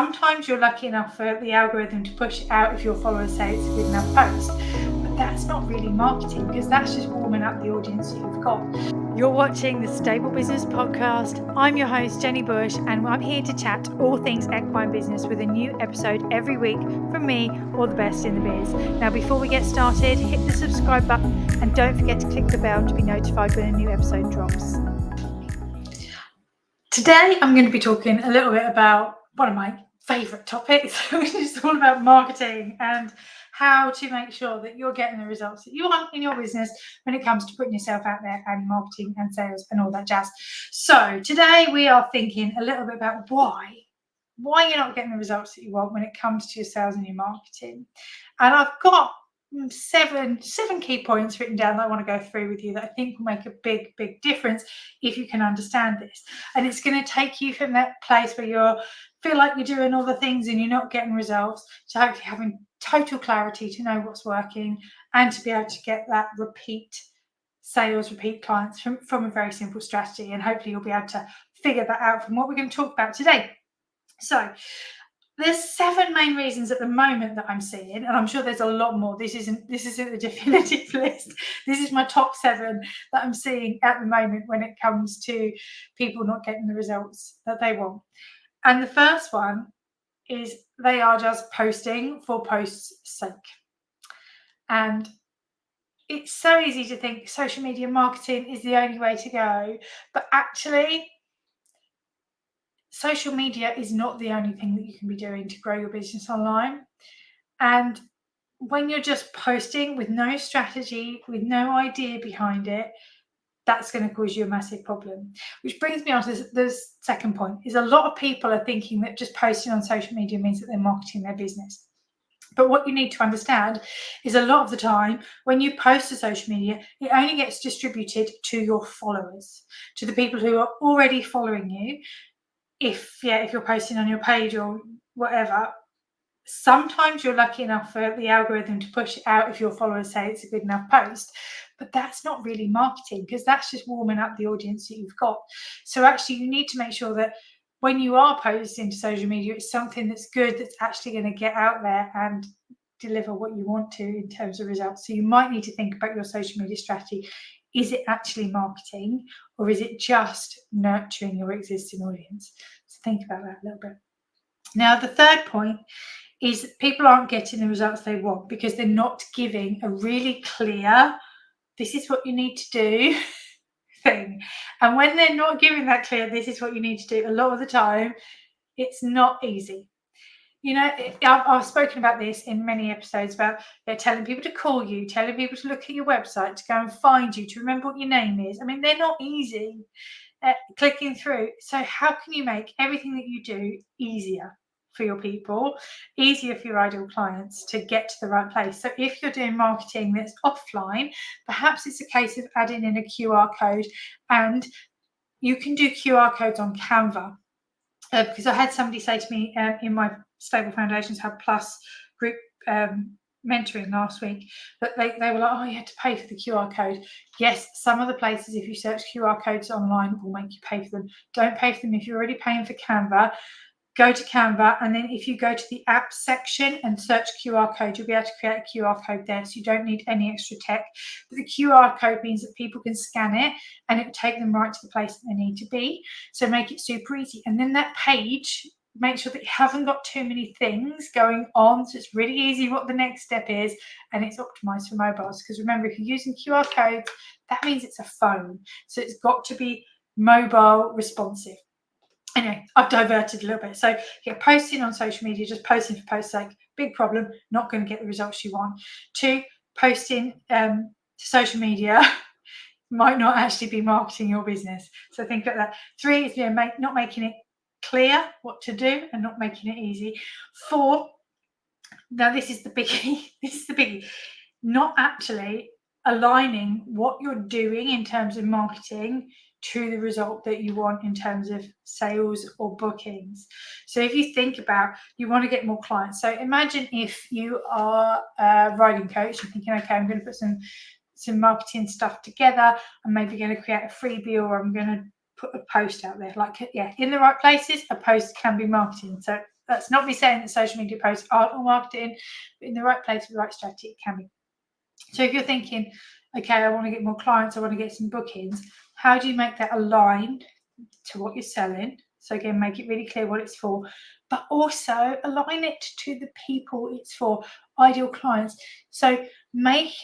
Sometimes you're lucky enough for the algorithm to push it out if your followers say it's a good enough post, but that's not really marketing because that's just warming up the audience that you've got. You're watching the Stable Business Podcast. I'm your host, Jenni Bush, and I'm here to chat all things equine business with a new episode every week from me or the best in the biz. Now, before we get started, hit the subscribe button and don't forget to click the bell to be notified when a new episode drops. Today, I'm going to be talking a little bit about one of my favourite topics, which is all about marketing and how to make sure that you're getting the results that you want in your business when it comes to putting yourself out there and marketing and sales and all that jazz. So today we are thinking a little bit about why you're not getting the results that you want when it comes to your sales and your marketing. And I've got seven key points written down that I want to go through with you that I think will make a big difference if you can understand this. And it's going to take you from that place where you feel like you're doing all the things and you're not getting results to hopefully having total clarity to know what's working and to be able to get that repeat sales, repeat clients from a very simple strategy. And hopefully you'll be able to figure that out from what we're going to talk about today. So there's 7 main reasons at the moment that I'm seeing, and I'm sure there's a lot more. This isn't a definitive list. This is my top 7 that I'm seeing at the moment when it comes to people not getting the results that they want. And the first one is they are just posting for post's sake. And it's so easy to think social media marketing is the only way to go, but actually social media is not the only thing that you can be doing to grow your business online. And when you're just posting with no strategy, with no idea behind it, that's going to cause you a massive problem. Which brings me on to the second point, is a lot of people are thinking that just posting on social media means that they're marketing their business. But what you need to understand is a lot of the time when you post to social media, it only gets distributed to your followers, to the people who are already following you. If you're posting on your page or whatever, sometimes you're lucky enough for the algorithm to push it out if your followers say it's a good enough post, but that's not really marketing because that's just warming up the audience that you've got. So actually you need to make sure that when you are posting to social media, it's something that's good, that's actually going to get out there and deliver what you want to in terms of results. So you might need to think about your social media strategy. Is it actually marketing or is it just nurturing your existing audience? So think about that a little bit. Now, the third point is people aren't getting the results they want because they're not giving a really clear, this is what you need to do thing. And when they're not giving that clear, this is what you need to do, a lot of the time, it's not easy. You know, I've spoken about this in many episodes about telling people to call you, telling people to look at your website, to go and find you, to remember what your name is. I mean, they're not easy clicking through. So how can you make everything that you do easier for your people, easier for your ideal clients to get to the right place? So if you're doing marketing that's offline, perhaps it's a case of adding in a QR code, and you can do QR codes on Canva. Because I had somebody say to me in my Stable Foundations Hub Plus group mentoring last week that they were like, oh, you had to pay for the QR code. Yes, some of the places, if you search QR codes online, will make you pay for them. Don't pay for them if you're already paying for Canva. Go to Canva, and then if you go to the app section and search QR code, you'll be able to create a QR code there, so you don't need any extra tech. But the QR code means that people can scan it and it will take them right to the place that they need to be. So make it super easy. And then that page, make sure that you haven't got too many things going on, so it's really easy what the next step is, and it's optimized for mobiles. Because remember, if you're using QR codes, that means it's a phone, so it's got to be mobile responsive. Anyway, I've diverted a little bit. So posting on social media, just posting for post's sake, big problem, not going to get the results you want. 2, posting to social media might not actually be marketing your business. So think about that. 3 is not making it clear what to do and not making it easy. 4, now this is the biggie, not actually aligning what you're doing in terms of marketing to the result that you want in terms of sales or bookings. So if you think about, you want to get more clients. So imagine if you are a riding coach, you're thinking, okay, I'm going to put some marketing stuff together. I'm maybe going to create a freebie, or I'm going to put a post out there. In the right places, a post can be marketing. So That's not me saying that social media posts aren't all marketing, but in the right place with the right strategy, it can be. So if you're thinking, okay, I want to get more clients, I want to get some bookings, how do you make that align to what you're selling? So again, make it really clear what it's for, but also align it to the people it's for, ideal clients. So make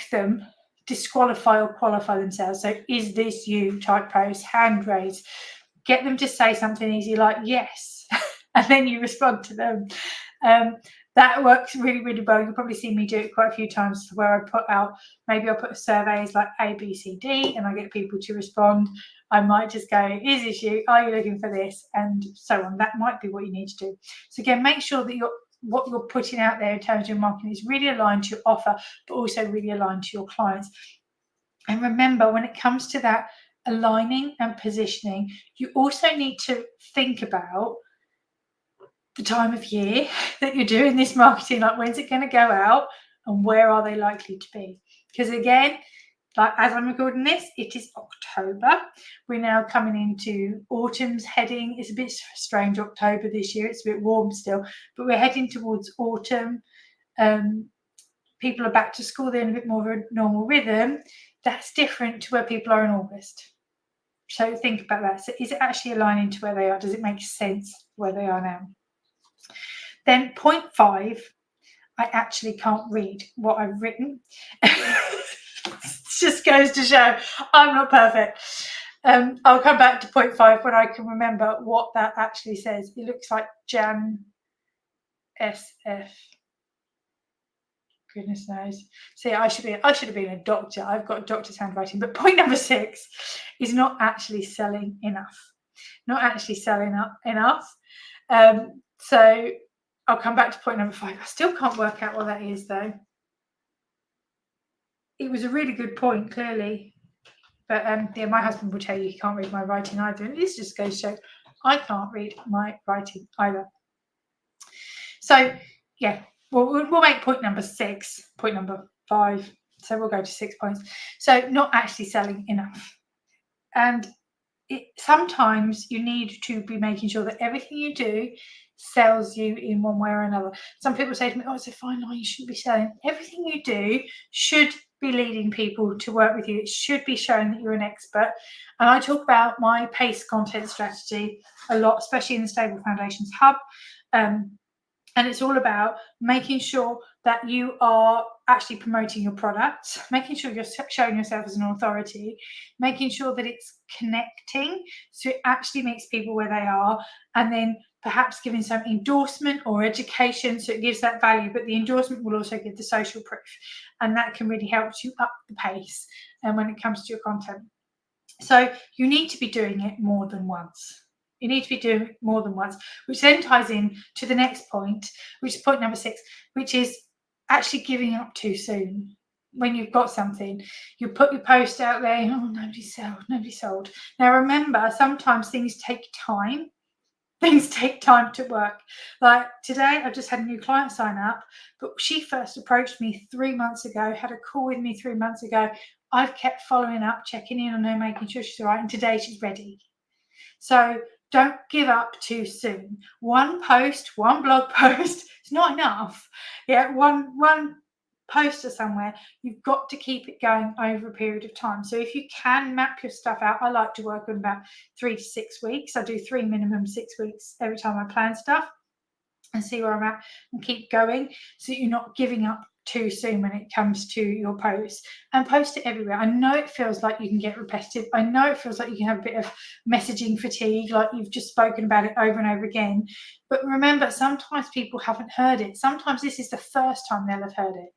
them disqualify or qualify themselves. So is this you type post, hand raise, get them to say something easy like yes, and then you respond to them. That works really, really well. You'll probably see me do it quite a few times where I put out, maybe I'll put surveys like A, B, C, D, and I get people to respond. I might just go, is this you? Are you looking for this? And so on. That might be what you need to do. So again, make sure that what you're putting out there in terms of your marketing is really aligned to your offer, but also really aligned to your clients. And remember, when it comes to that aligning and positioning, you also need to think about the time of year that you're doing this marketing, like when's it going to go out and where are they likely to be? Because again, like as I'm recording this, it is October. We're now coming into autumn's heading. It's a bit strange October this year. It's a bit warm still, but we're heading towards autumn. People are back to school. They're in a bit more of a normal rhythm. That's different to where people are in August. So think about that. So is it actually aligning to where they are? Does it make sense where they are now? Then point 5, I actually can't read what I've written. Just goes to show I'm not perfect. I'll come back to point 5 when I can remember what that actually says. It looks like Jan SF. Goodness knows. See, I should have been a doctor. I've got a doctor's handwriting. But point number 6 is not actually selling enough. Not actually selling up enough. So I'll come back to point number 5. I still can't work out what that is, though. It was a really good point, clearly. But yeah, my husband will tell you he can't read my writing either. And this just goes to show I can't read my writing either. So, yeah, we'll make point number 6, point number 5. So we'll go to 6 points. So not actually selling enough. And sometimes you need to be making sure that everything you do sells you in one way or another. Some people say to me, oh, it's a fine line, you shouldn't be selling. Everything you do should be leading people to work with you. It should be showing that you're an expert. And I talk about my PACE content strategy a lot, especially in the Stable Foundations Hub. And it's all about making sure that you are actually promoting your products, making sure you're showing yourself as an authority, making sure that it's connecting so it actually meets people where they are, and then perhaps giving some endorsement or education so it gives that value. But the endorsement will also give the social proof, and that can really help you up the pace and when it comes to your content. So you need to be doing it more than once. You need to be doing it more than once, which then ties in to the next point, which is point number 6, which is actually giving up too soon. When you've got something, you put your post out there, oh, nobody sold. Now remember, sometimes things take time. Things take time to work. Like today, I've just had a new client sign up, but she first approached me 3 months ago, had a call with me 3 months ago. I've kept following up, checking in on her, making sure she's all right, and today she's ready. So don't give up too soon. One post, one blog post, it's not enough. Yeah, one poster somewhere, you've got to keep it going over a period of time. So if you can map your stuff out, I like to work on about 3 to 6 weeks. I do 3 minimum 6 weeks every time I plan stuff and see where I'm at and keep going so you're not giving up too soon when it comes to your posts, and post it everywhere. I know it feels like you can get repetitive. I know it feels like you can have a bit of messaging fatigue, like you've just spoken about it over and over again. But remember, sometimes people haven't heard it. Sometimes this is the first time they'll have heard it.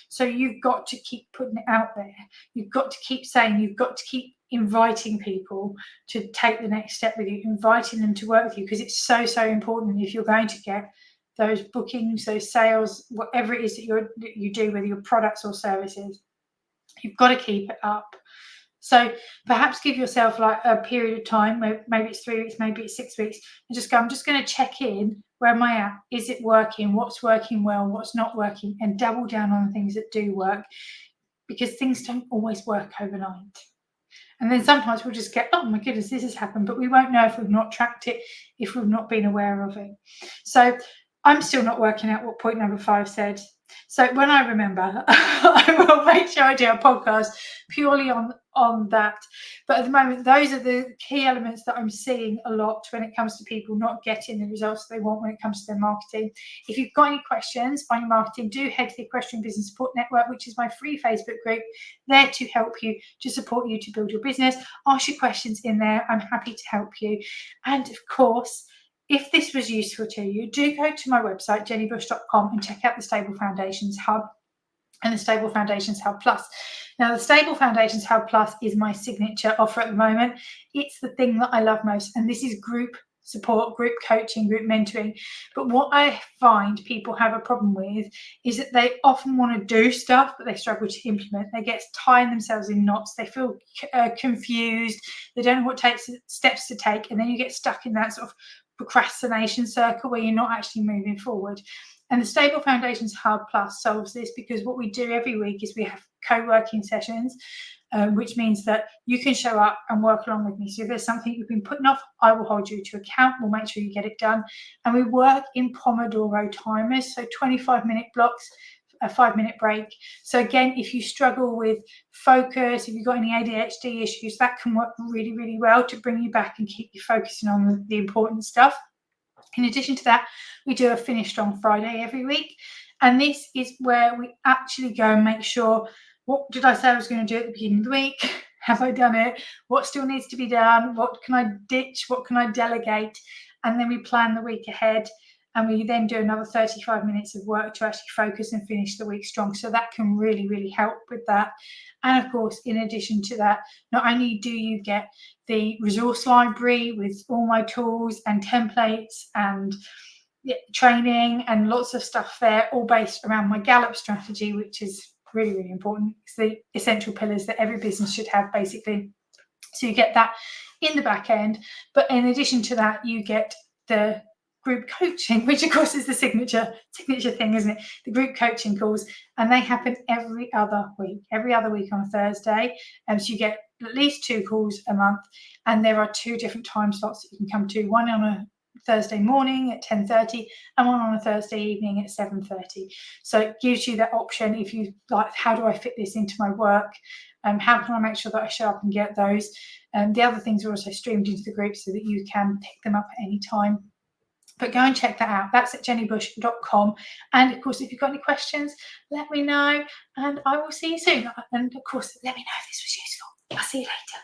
So you've got to keep putting it out there. You've got to keep saying, you've got to keep inviting people to take the next step with you, inviting them to work with you, because it's so, so important if you're going to get those bookings, those sales, whatever it is that you do, whether your products or services. You've got to keep it up. So perhaps give yourself like a period of time, maybe it's 3 weeks, maybe it's 6 weeks, and just go, I'm just going to check in. Where am I at? Is it working? What's working well? What's not working? And double down on the things that do work, because things don't always work overnight. And then sometimes we'll just get, oh my goodness, this has happened, but we won't know if we've not tracked it, if we've not been aware of it. So I'm still not working out what point number 5 said. So when I remember, I will make sure I do a podcast purely on that. But at the moment, those are the key elements that I'm seeing a lot when it comes to people not getting the results they want when it comes to their marketing. If you've got any questions on your marketing, do head to the Equestrian Business Support Network, which is my free Facebook group, there to help you, to support you to build your business. Ask your questions in there. I'm happy to help you. And of course, if this was useful to you, do go to my website, jennibush.com, and check out the Stable Foundations Hub and the Stable Foundations Hub Plus. Now, the Stable Foundations Hub Plus is my signature offer at the moment. It's the thing that I love most, and this is group support, group coaching, group mentoring. But what I find people have a problem with is that they often want to do stuff, but they struggle to implement. They get tying themselves in knots. They feel confused. They don't know what steps to take, and then you get stuck in that sort of procrastination circle where you're not actually moving forward. And the Stable Foundations Hub Plus solves this, because what we do every week is we have co-working sessions, which means that you can show up and work along with me. So if there's something you've been putting off, I will hold you to account. We'll make sure you get it done. And we work in Pomodoro timers, so 25-minute blocks, a 5-minute break. So again, if you struggle with focus, if you've got any ADHD issues, that can work really, really well to bring you back and keep you focusing on the important stuff. In addition to that, we do a Finish Strong Friday every week. And this is where we actually go and make sure, what did I say I was going to do at the beginning of the week? Have I done it? What still needs to be done? What can I ditch? What can I delegate? And then we plan the week ahead. And we then do another 35 minutes of work to actually focus and finish the week strong. So that can really, really help with that. And of course, in addition to that, not only do you get the resource library with all my tools and templates and training and lots of stuff there, all based around my Gallup strategy, which is really, really important. It's the essential pillars that every business should have, basically. So you get that in the back end. But in addition to that, you get the group coaching, which of course is the signature thing, isn't it? The group coaching calls, and they happen every other week on a Thursday. And so you get at least 2 calls a month, and there are 2 different time slots that you can come to, one on a Thursday morning at 10:30 and one on a Thursday evening at 7:30. So it gives you that option if you like, how do I fit this into my work? How can I make sure that I show up and get those? The other things are also streamed into the group so that you can pick them up at any time. But go and check that out. That's at jennibush.com. And of course, if you've got any questions, let me know, and I will see you soon. And of course, let me know if this was useful. I'll see you later.